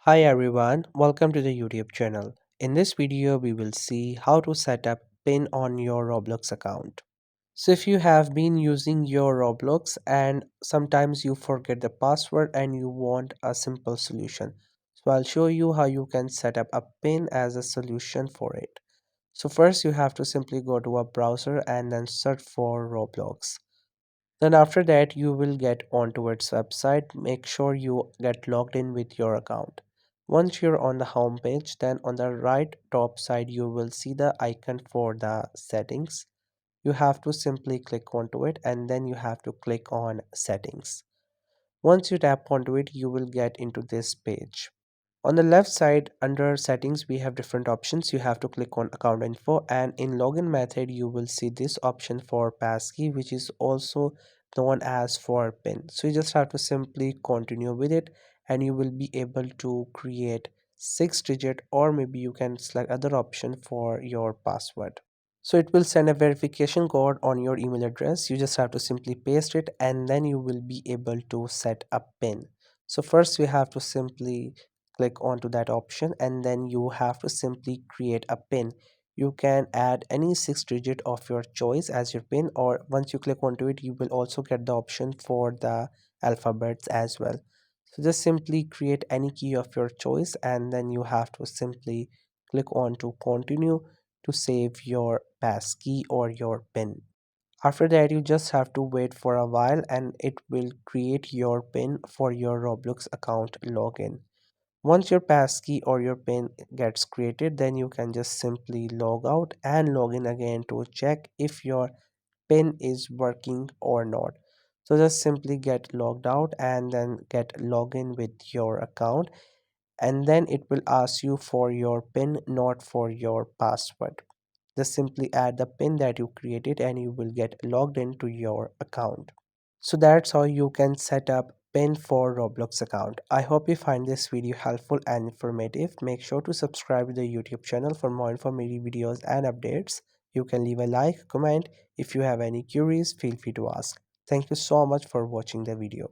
Hi everyone, welcome to the YouTube channel. In this video, we will see how to set up PIN on your Roblox account. So if you have been using your Roblox and sometimes you forget the password and you want a simple solution. So I'll show you how you can set up a PIN as a solution for it. So first you have to simply go to a browser and then search for Roblox. Then after that you will get onto its website. Make sure you get logged in with your account. Once you're on the home page, then on the right top side you will see the icon for the settings. You have to simply click onto it and then you have to click on settings. Once you tap onto it, you will get into this page. On the left side under settings we have different options. You have to click on account info, and in login method you will see this option for passkey, which is also known as for pin. So you just have to simply continue with it and you will be able to create 6 digit, or maybe you can select other option for your password. So it will send a verification code on your email address. You just have to simply paste it and then you will be able to set a pin. So first we have to simply click onto that option and then you have to simply create a pin. You can add any 6 digit of your choice as your pin, or once you click onto it you will also get the option for the alphabets as well. So just simply create any key of your choice and then you have to simply click on to continue to save your passkey or your pin. After that, you just have to wait for a while and it will create your pin for your Roblox account login. Once your passkey or your pin gets created, then you can just simply log out and log in again to check if your pin is working or not. So just simply get logged out and then get login with your account, and then it will ask you for your pin, not for your password. Just simply add the pin that you created and you will get logged into your account. So that's how you can set up pin for Roblox account. I hope you find this video helpful and informative. Make sure to subscribe to the YouTube channel for more informative videos and updates. You can leave a like, comment. If you have any queries, feel free to ask. Thank you so much for watching the video.